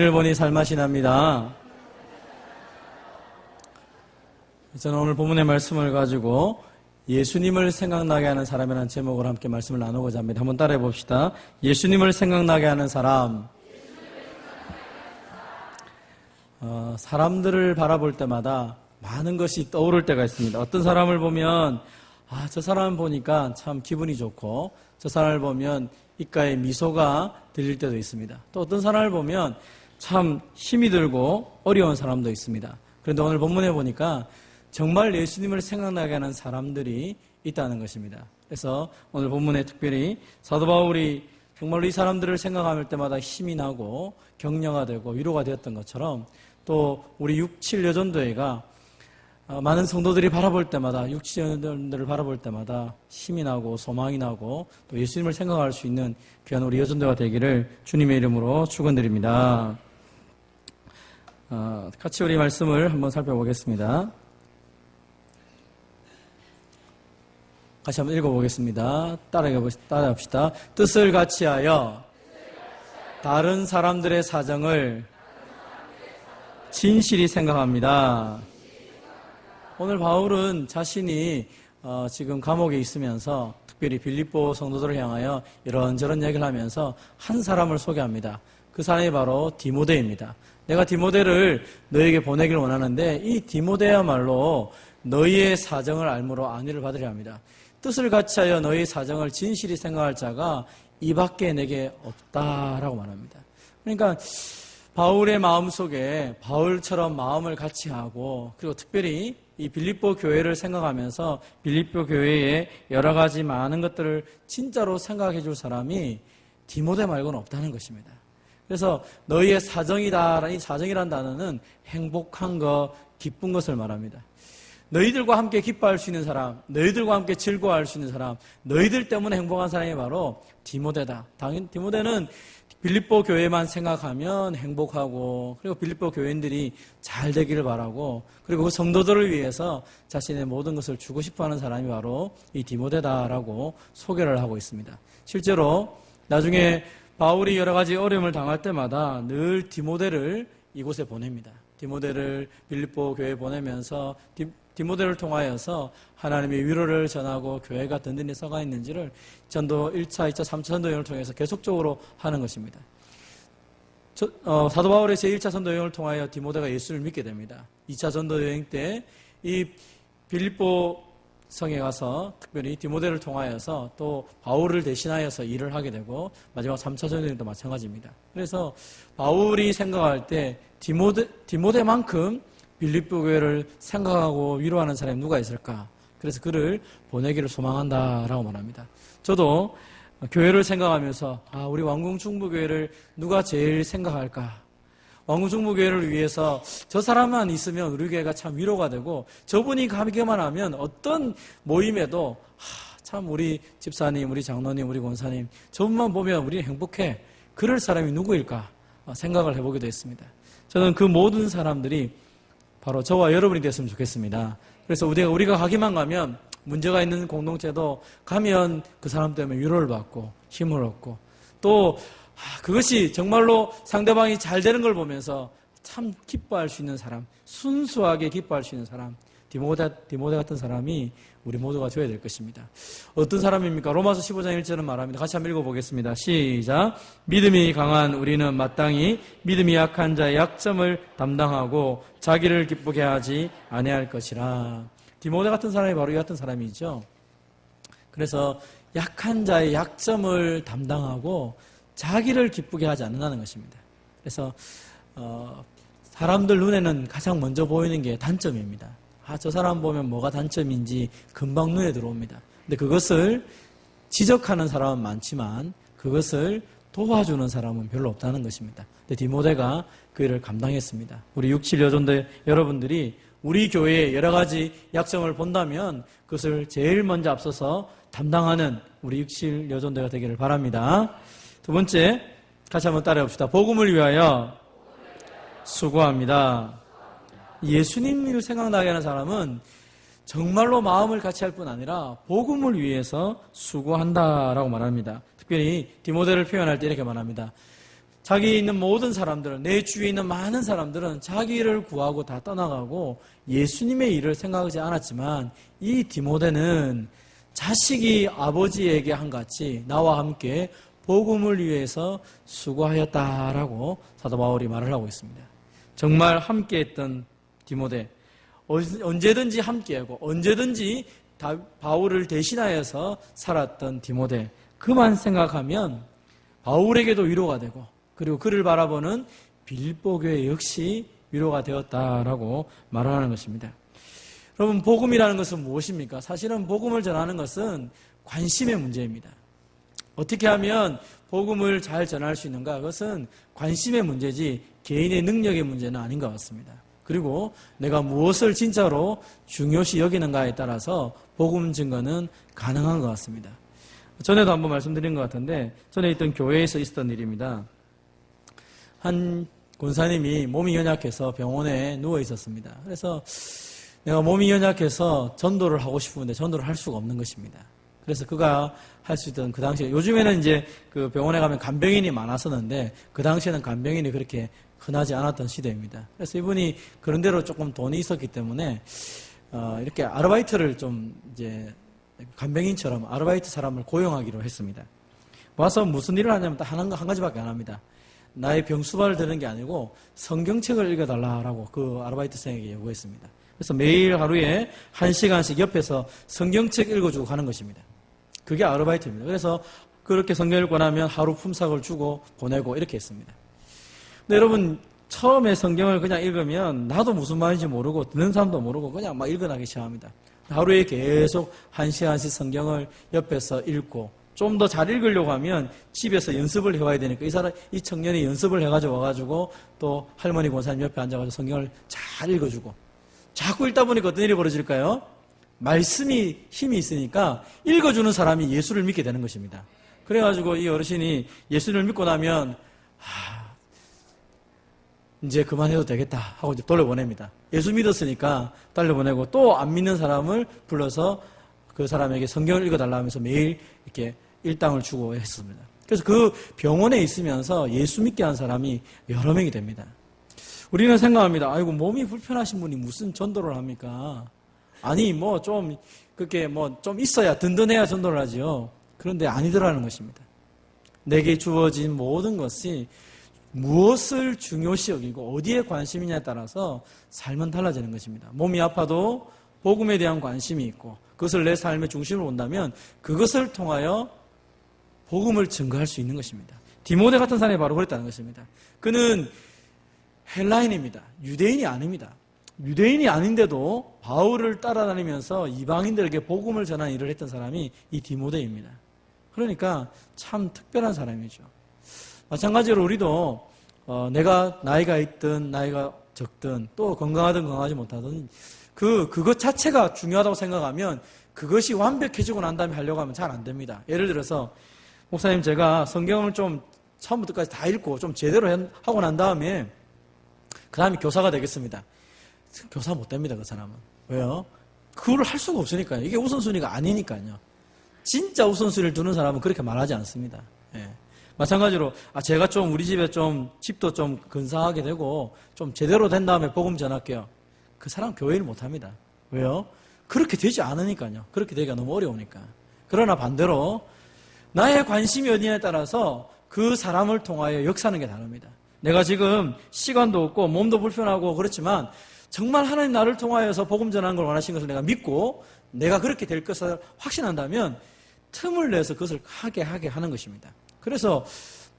를 보니 살맛이 납니다. 저는 오늘 본문의 말씀을 가지고 예수님을 생각나게 하는 사람이라는 제목으로 함께 말씀을 나누고자 합니다. 한번 따라해 봅시다. 예수님을 생각나게 하는 사람. 사람들을 바라볼 때마다 많은 것이 떠오를 때가 있습니다. 어떤 사람을 보면 저 사람을 보니까 참 기분이 좋고, 저 사람을 보면 입가에 미소가 들릴 때도 있습니다. 또 어떤 사람을 보면 참 힘이 들고 어려운 사람도 있습니다. 그런데 오늘 본문에 보니까 정말 예수님을 생각나게 하는 사람들이 있다는 것입니다. 그래서 오늘 본문에 특별히 사도 바울이 정말로 이 사람들을 생각할 때마다 힘이 나고 격려가 되고 위로가 되었던 것처럼, 또 우리 67 여전도회가 많은 성도들이 바라볼 때마다, 67 여전도를 바라볼 때마다 힘이 나고 소망이 나고 또 예수님을 생각할 수 있는 귀한 우리 여전도가 되기를 주님의 이름으로 축원드립니다. 같이 우리 말씀을 한번 살펴보겠습니다. 같이 한번 읽어보겠습니다. 따라합시다. 뜻을 같이하여 다른 사람들의 사정을 진실히 생각합니다. 오늘 바울은 자신이 지금 감옥에 있으면서 특별히 빌립보 성도들을 향하여 이런저런 얘기를 하면서 한 사람을 소개합니다. 그 사람이 바로 디모데입니다. 내가 디모데를 너에게 보내기를 원하는데 이 디모데야말로 너희의 사정을 알므로 안위를 받으려 합니다. 뜻을 같이하여 너희 사정을 진실히 생각할 자가 이 밖에 내게 없다라고 말합니다. 그러니까 바울의 마음속에 바울처럼 마음을 같이 하고, 그리고 특별히 이 빌립보 교회를 생각하면서 빌립보 교회의 여러 가지 많은 것들을 진짜로 생각해 줄 사람이 디모데 말고는 없다는 것입니다. 그래서 너희의 사정이다, 이 사정이라는 단어는 행복한 것, 기쁜 것을 말합니다. 너희들과 함께 기뻐할 수 있는 사람, 너희들과 함께 즐거워할 수 있는 사람, 너희들 때문에 행복한 사람이 바로 디모데다. 당연히 디모데는 빌립보 교회만 생각하면 행복하고, 그리고 빌립보 교인들이 잘 되기를 바라고, 그리고 그 성도들을 위해서 자신의 모든 것을 주고 싶어하는 사람이 바로 이 디모데다라고 소개를 하고 있습니다. 실제로 나중에 바울이 여러 가지 어려움을 당할 때마다 늘 디모데를 이곳에 보냅니다. 디모데를 빌립보 교회에 보내면서 디모데를 통하여서 하나님의 위로를 전하고 교회가 든든히 서가 있는지를 전도 1차, 2차, 3차 전도 여행을 통해서 계속적으로 하는 것입니다. 사도 바울의 제1차 전도 여행을 통하여 디모데가 예수를 믿게 됩니다. 2차 전도 여행 때 이 빌립보 성에 가서 특별히 디모데를 통하여서 또 바울을 대신하여서 일을 하게 되고, 마지막 3차 전도 여행도 마찬가지입니다. 그래서 바울이 생각할 때 디모데만큼 빌립보 교회를 생각하고 위로하는 사람이 누가 있을까? 그래서 그를 보내기를 소망한다라고 말합니다. 저도 교회를 생각하면서 우리 왕궁중부교회를 누가 제일 생각할까? 왕궁중부교회를 위해서 저 사람만 있으면 우리 교회가 참 위로가 되고, 저분이 가기만 하면 어떤 모임에도 참 우리 집사님, 우리 장로님, 우리 권사님 저분만 보면 우리 행복해. 그럴 사람이 누구일까? 생각을 해보기도 했습니다. 저는 그 모든 사람들이 바로 저와 여러분이 됐으면 좋겠습니다. 그래서 우리가 가기만 가면 문제가 있는 공동체도 가면 그 사람 때문에 위로를 받고 힘을 얻고, 또 그것이 정말로 상대방이 잘 되는 걸 보면서 참 기뻐할 수 있는 사람, 순수하게 기뻐할 수 있는 사람, 디모데 같은 사람이 우리 모두가 줘야 될 것입니다. 어떤 사람입니까? 로마서 15장 1절은 말합니다. 같이 한번 읽어보겠습니다. 시작. 믿음이 강한 우리는 마땅히 믿음이 약한 자의 약점을 담당하고 자기를 기쁘게 하지 아니할 것이라. 디모데 같은 사람이 바로 이 같은 사람이죠. 그래서 약한 자의 약점을 담당하고 자기를 기쁘게 하지 않는다는 것입니다. 그래서 사람들 눈에는 가장 먼저 보이는 게 단점입니다. 저 사람 보면 뭐가 단점인지 금방 눈에 들어옵니다. 근데 그것을 지적하는 사람은 많지만 그것을 도와주는 사람은 별로 없다는 것입니다. 근데 디모데가 그 일을 감당했습니다. 우리 67 여전도 여러분들이 우리 교회의 여러 가지 약점을 본다면 그것을 제일 먼저 앞서서 담당하는 우리 67 여전도가 되기를 바랍니다. 두 번째, 같이 한번 따라해 봅시다. 복음을 위하여 수고합니다. 예수님을 생각나게 하는 사람은 정말로 마음을 같이 할 뿐 아니라 복음을 위해서 수고한다라고 말합니다. 특별히 디모데를 표현할 때 이렇게 말합니다. 자기에 있는 모든 사람들은, 내 주위에 있는 많은 사람들은 자기를 구하고 다 떠나가고 예수님의 일을 생각하지 않았지만 이 디모데는 자식이 아버지에게 한같이 나와 함께 복음을 위해서 수고하였다라고 사도 바울이 말을 하고 있습니다. 정말 함께했던 디모데, 언제든지 함께하고 언제든지 바울을 대신하여서 살았던 디모데, 그만 생각하면 바울에게도 위로가 되고 그리고 그를 바라보는 빌립보 교회 역시 위로가 되었다라고 말하는 것입니다. 여러분, 복음이라는 것은 무엇입니까? 사실은 복음을 전하는 것은 관심의 문제입니다. 어떻게 하면 복음을 잘 전할 수 있는가? 그것은 관심의 문제지 개인의 능력의 문제는 아닌 것 같습니다. 그리고 내가 무엇을 진짜로 중요시 여기는가에 따라서 복음 증거는 가능한 것 같습니다. 전에도 한번 말씀드린 것 같은데 전에 있던 교회에서 있었던 일입니다. 한 권사님이 몸이 연약해서 병원에 누워 있었습니다. 그래서 내가 몸이 연약해서 전도를 하고 싶은데 전도를 할 수가 없는 것입니다. 그래서 그가 할 수 있던 그 당시에, 요즘에는 이제 그 병원에 가면 간병인이 많았었는데 그 당시에는 간병인이 그렇게 흔하지 않았던 시대입니다. 그래서 이분이 그런 대로 조금 돈이 있었기 때문에 이렇게 아르바이트를 좀 이제 간병인처럼 아르바이트 사람을 고용하기로 했습니다. 와서 무슨 일을 하냐면 딱 한 가지밖에 안 합니다. 나의 병수발을 드는 게 아니고 성경책을 읽어달라고 그 아르바이트생에게 요구했습니다. 그래서 매일 하루에 1시간씩 옆에서 성경책 읽어주고 가는 것입니다. 그게 아르바이트입니다. 그래서 그렇게 성경 읽고 나면 하루 품삯을 주고 보내고 이렇게 했습니다. 근데 여러분, 처음에 성경을 그냥 읽으면 나도 무슨 말인지 모르고 듣는 사람도 모르고 그냥 막 읽어나기 시작합니다. 하루에 계속 1시간씩 성경을 옆에서 읽고 좀 더 잘 읽으려고 하면 집에서 연습을 해와야 되니까 이 청년이 연습을 해가지고 와가지고 또 할머니 권사님 옆에 앉아가지고 성경을 잘 읽어주고 자꾸 읽다 보니까 어떤 일이 벌어질까요? 말씀이 힘이 있으니까 읽어주는 사람이 예수를 믿게 되는 것입니다. 그래가지고 이 어르신이 예수를 믿고 나면 이제 그만해도 되겠다 하고 이제 돌려보냅니다. 예수 믿었으니까 돌려보내고 또 안 믿는 사람을 불러서 그 사람에게 성경을 읽어달라 하면서 매일 이렇게 일당을 주고 했습니다. 그래서 그 병원에 있으면서 예수 믿게 한 사람이 여러 명이 됩니다. 우리는 생각합니다. 아이고, 몸이 불편하신 분이 무슨 전도를 합니까? 아니, 뭐 좀 그렇게 뭐 좀 있어야 든든해야 전도를 하지요. 그런데 아니더라는 것입니다. 내게 주어진 모든 것이 무엇을 중요시 여기고 어디에 관심이냐에 따라서 삶은 달라지는 것입니다. 몸이 아파도 복음에 대한 관심이 있고 그것을 내 삶의 중심으로 본다면 그것을 통하여 복음을 증거할 수 있는 것입니다. 디모데 같은 사람이 바로 그랬다는 것입니다. 그는 헬라인입니다. 유대인이 아닙니다. 유대인이 아닌데도 바울을 따라다니면서 이방인들에게 복음을 전하는 일을 했던 사람이 이 디모데입니다. 그러니까 참 특별한 사람이죠. 마찬가지로 우리도 내가 나이가 있든 나이가 적든 또 건강하든 건강하지 못하든 그것 자체가 중요하다고 생각하면 그것이 완벽해지고 난 다음에 하려고 하면 잘 안 됩니다. 예를 들어서 목사님, 제가 성경을 좀 처음부터 끝까지 다 읽고 좀 제대로 하고 난 다음에 그 다음에 교사가 되겠습니다. 교사 못 됩니다, 그 사람은. 왜요? 그걸 할 수가 없으니까요. 이게 우선순위가 아니니까요. 진짜 우선순위를 두는 사람은 그렇게 말하지 않습니다. 예. 마찬가지로 제가 좀 우리 집에 좀 집도 좀 근사하게 되고 좀 제대로 된 다음에 복음 전할게요. 그 사람 교회를 못 합니다. 왜요? 그렇게 되지 않으니까요. 그렇게 되기가 너무 어려우니까. 그러나 반대로 나의 관심이 어디냐에 따라서 그 사람을 통하여 역사하는 게 다릅니다. 내가 지금 시간도 없고 몸도 불편하고 그렇지만 정말 하나님 나를 통하여서 복음 전하는 걸 원하신 것을 내가 믿고 내가 그렇게 될 것을 확신한다면 틈을 내서 그것을 하게 하는 것입니다. 그래서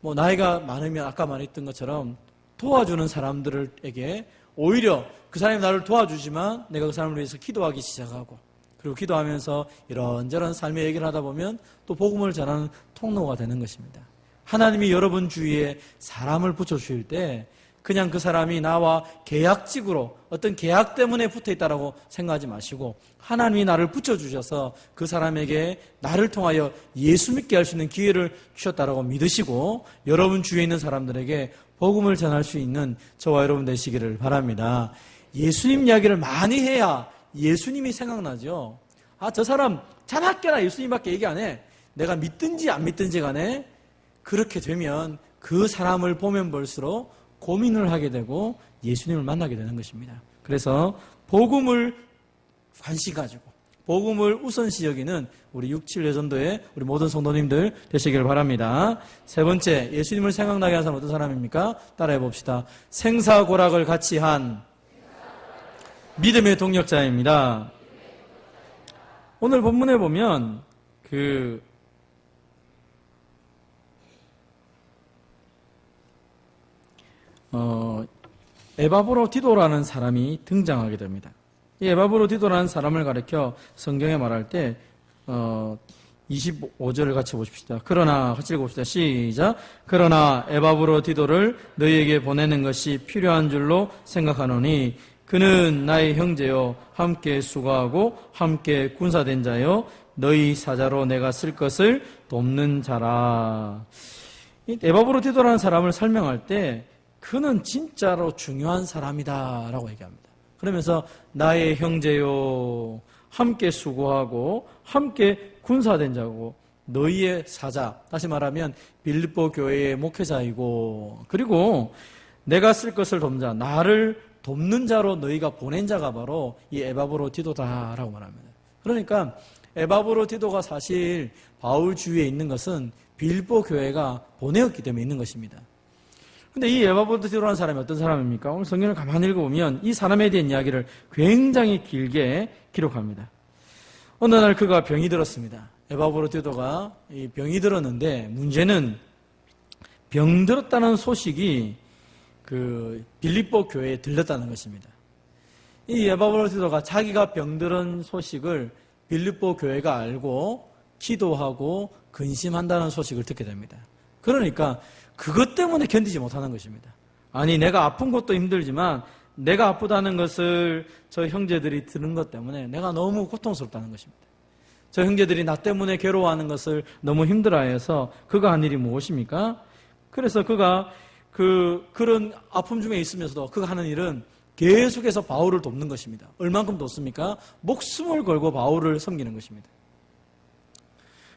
뭐 나이가 많으면 아까 말했던 것처럼 도와주는 사람들에게 오히려 그 사람이 나를 도와주지만 내가 그 사람을 위해서 기도하기 시작하고 그리고 기도하면서 이런저런 삶의 얘기를 하다 보면 또 복음을 전하는 통로가 되는 것입니다. 하나님이 여러분 주위에 사람을 붙여주실 때 그냥 그 사람이 나와 계약직으로 어떤 계약 때문에 붙어있다라고 생각하지 마시고 하나님이 나를 붙여주셔서 그 사람에게 나를 통하여 예수 믿게 할 수 있는 기회를 주셨다라고 믿으시고 여러분 주위에 있는 사람들에게 복음을 전할 수 있는 저와 여러분 되시기를 바랍니다. 예수님 이야기를 많이 해야 예수님이 생각나죠. 저 사람 자나깨나 예수님밖에 얘기 안 해. 내가 믿든지 안 믿든지 간에 그렇게 되면 그 사람을 보면 볼수록 고민을 하게 되고 예수님을 만나게 되는 것입니다. 그래서 복음을 관심 가지고 복음을 우선시 여기는 우리 67여전도의 우리 모든 성도님들 되시길 바랍니다. 세 번째, 예수님을 생각나게 한 사람은 어떤 사람입니까? 따라해 봅시다. 생사고락을 같이 한 믿음의 동력자입니다. 오늘 본문에 보면 에바브로디도라는 사람이 등장하게 됩니다. 이 에바브로디도라는 사람을 가리켜 성경에 말할 때 25절을 같이 보십시다. 그러나 같이 읽어봅시다. 시작. 그러나 에바브로디도를 너희에게 보내는 것이 필요한 줄로 생각하노니 그는 나의 형제요 함께 수고하고 함께 군사된 자요 너희 사자로 내가 쓸 것을 돕는 자라. 이 에바브로디도라는 사람을 설명할 때 그는 진짜로 중요한 사람이다라고 얘기합니다. 그러면서 나의 형제요 함께 수고하고 함께 군사된 자고 너희의 사자, 다시 말하면 빌립보 교회의 목회자이고 그리고 내가 쓸 것을 돕는 자, 나를 돕는 자로 너희가 보낸 자가 바로 이 에바브로디도다라고 말합니다. 그러니까 에바브로디도가 사실 바울 주위에 있는 것은 빌립보 교회가 보내었기 때문에 있는 것입니다. 근데 이 에바브로디도라는 사람이 어떤 사람입니까? 오늘 성경을 가만히 읽어보면 이 사람에 대한 이야기를 굉장히 길게 기록합니다. 어느 날 그가 병이 들었습니다. 에바브로디도가 이 병이 들었는데 문제는 병 들었다는 소식이 그 빌립보 교회에 들렸다는 것입니다. 이 에바브로디도가 자기가 병들은 소식을 빌립보 교회가 알고 기도하고 근심한다는 소식을 듣게 됩니다. 그러니까 그것 때문에 견디지 못하는 것입니다. 아니 내가 아픈 것도 힘들지만 내가 아프다는 것을 저 형제들이 들은 것 때문에 내가 너무 고통스럽다는 것입니다. 저 형제들이 나 때문에 괴로워하는 것을 너무 힘들어해서 그가 한 일이 무엇입니까? 그래서 그가 그런 아픔 중에 있으면서도 그가 하는 일은 계속해서 바울을 돕는 것입니다. 얼만큼 돕습니까? 목숨을 걸고 바울을 섬기는 것입니다.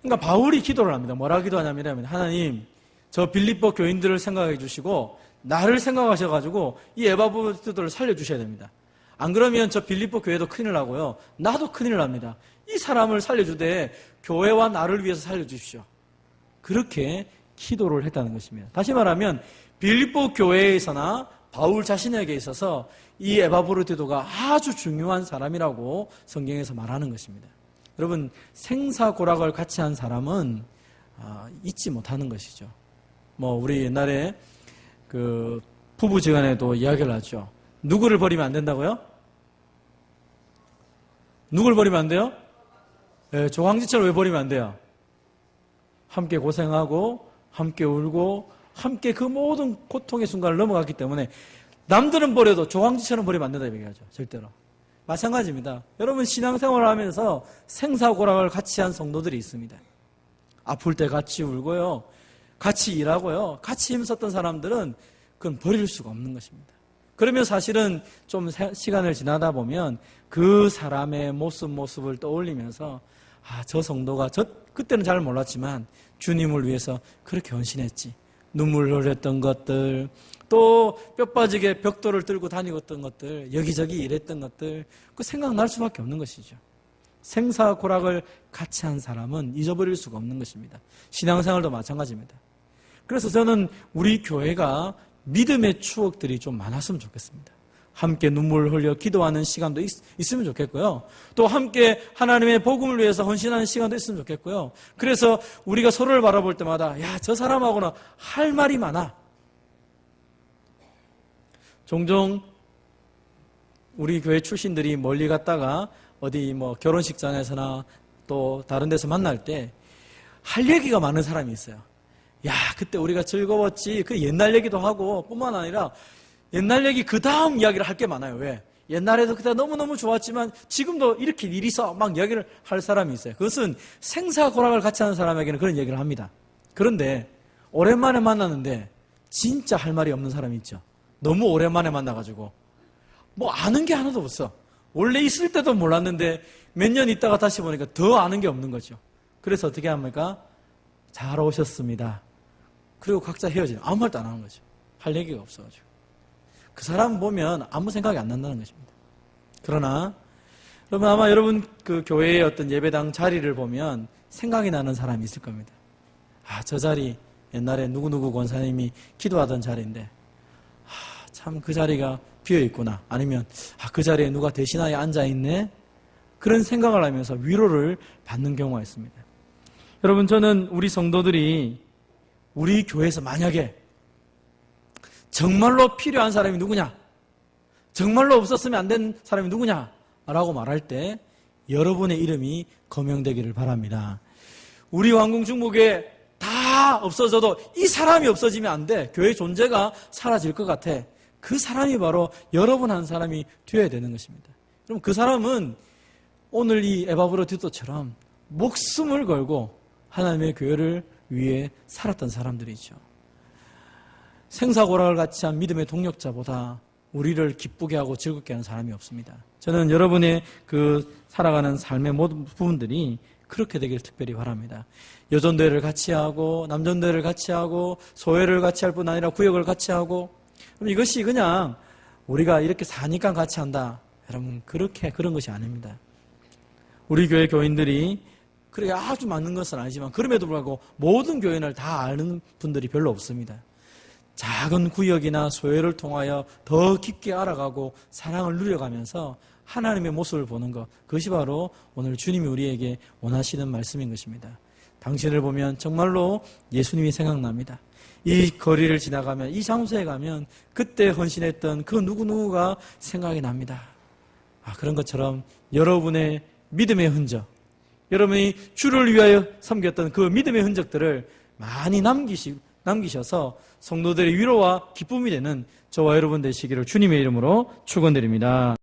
그러니까 바울이 기도를 합니다. 뭐라 기도하냐면 하나님 저 빌립보 교인들을 생각해 주시고 나를 생각하셔가지고 이 에바브로디도를 살려주셔야 됩니다. 안 그러면 저 빌립보 교회도 큰일 나고요. 나도 큰일 납니다. 이 사람을 살려주되 교회와 나를 위해서 살려주십시오. 그렇게 기도를 했다는 것입니다. 다시 말하면 빌립보 교회에서나 바울 자신에게 있어서 이 에바브로디도가 아주 중요한 사람이라고 성경에서 말하는 것입니다. 여러분 생사고락을 같이 한 사람은 잊지 못하는 것이죠. 우리 옛날에 그 부부지간에도 이야기를 하죠. 누구를 버리면 안 된다고요? 누구를 버리면 안 돼요? 네, 조항지처럼 왜 버리면 안 돼요? 함께 고생하고 함께 울고 함께 그 모든 고통의 순간을 넘어갔기 때문에 남들은 버려도 조항지처럼 버리면 안 된다 얘기하죠. 절대로. 마찬가지입니다. 여러분 신앙생활을 하면서 생사고락을 같이 한 성도들이 있습니다. 아플 때 같이 울고요. 같이 일하고요. 같이 힘썼던 사람들은 그건 버릴 수가 없는 것입니다. 그러면 사실은 좀 시간을 지나다 보면 그 사람의 모습을 떠올리면서 저 성도가 그때는 잘 몰랐지만 주님을 위해서 그렇게 헌신했지. 눈물 흘렸던 것들, 또 뼈 빠지게 벽돌을 들고 다니었던 것들, 여기저기 일했던 것들, 그 생각날 수밖에 없는 것이죠. 생사고락을 같이 한 사람은 잊어버릴 수가 없는 것입니다. 신앙생활도 마찬가지입니다. 그래서 저는 우리 교회가 믿음의 추억들이 좀 많았으면 좋겠습니다. 함께 눈물을 흘려 기도하는 시간도 있으면 좋겠고요. 또 함께 하나님의 복음을 위해서 헌신하는 시간도 있으면 좋겠고요. 그래서 우리가 서로를 바라볼 때마다 저 사람하고는 할 말이 많아. 종종 우리 교회 출신들이 멀리 갔다가 어디 결혼식장에서나 또 다른 데서 만날 때 할 얘기가 많은 사람이 있어요. 그때 우리가 즐거웠지. 그 옛날 얘기도 하고 뿐만 아니라 옛날 얘기 그 다음 이야기를 할 게 많아요. 왜? 옛날에도 그때 너무너무 좋았지만 지금도 이렇게 일이 있어 막 이야기를 할 사람이 있어요. 그것은 생사고락을 같이 하는 사람에게는 그런 얘기를 합니다. 그런데 오랜만에 만났는데 진짜 할 말이 없는 사람이 있죠. 너무 오랜만에 만나가지고 아는 게 하나도 없어. 원래 있을 때도 몰랐는데 몇 년 있다가 다시 보니까 더 아는 게 없는 거죠. 그래서 어떻게 합니까? 잘 오셨습니다. 그리고 각자 헤어지는, 아무 말도 안 하는 거죠. 할 얘기가 없어가지고. 그 사람 보면 아무 생각이 안 난다는 것입니다. 그러나 여러분, 아마 여러분 그 교회의 어떤 예배당 자리를 보면 생각이 나는 사람이 있을 겁니다. 아, 저 자리 옛날에 누구누구 권사님이 기도하던 자리인데 참 그 자리가 비어있구나. 아니면 그 자리에 누가 대신하여 앉아있네. 그런 생각을 하면서 위로를 받는 경우가 있습니다. 여러분, 저는 우리 성도들이 우리 교회에서 만약에 정말로 필요한 사람이 누구냐, 정말로 없었으면 안 된 사람이 누구냐 라고 말할 때 여러분의 이름이 거명되기를 바랍니다. 우리 왕궁중목에 다 없어져도 이 사람이 없어지면 안 돼. 교회 존재가 사라질 것 같아. 그 사람이 바로 여러분 한 사람이 되어야 되는 것입니다. 그럼 그 사람은 오늘 이 에바브로디토처럼 목숨을 걸고 하나님의 교회를 위해 살았던 사람들이죠. 생사고락을 같이 한 믿음의 동력자보다 우리를 기쁘게 하고 즐겁게 하는 사람이 없습니다. 저는 여러분의 그 살아가는 삶의 모든 부분들이 그렇게 되기를 특별히 바랍니다. 여전대회를 같이 하고 남전대회를 같이 하고 소회를 같이 할 뿐 아니라 구역을 같이 하고, 그럼 이것이 그냥 우리가 이렇게 사니까 같이 한다. 여러분, 그런 것이 아닙니다. 우리 교회 교인들이 그렇게 아주 많은 것은 아니지만 그럼에도 불구하고 모든 교인을 다 아는 분들이 별로 없습니다. 작은 구역이나 소회를 통하여 더 깊게 알아가고 사랑을 누려가면서 하나님의 모습을 보는 것, 그것이 바로 오늘 주님이 우리에게 원하시는 말씀인 것입니다. 당신을 보면 정말로 예수님이 생각납니다. 이 거리를 지나가면, 이 장소에 가면 그때 헌신했던 그 누구누구가 생각이 납니다. 그런 것처럼 여러분의 믿음의 흔적, 여러분이 주를 위하여 섬겼던 그 믿음의 흔적들을 많이 남기셔서 성도들의 위로와 기쁨이 되는 저와 여러분 되시기를 주님의 이름으로 축원드립니다.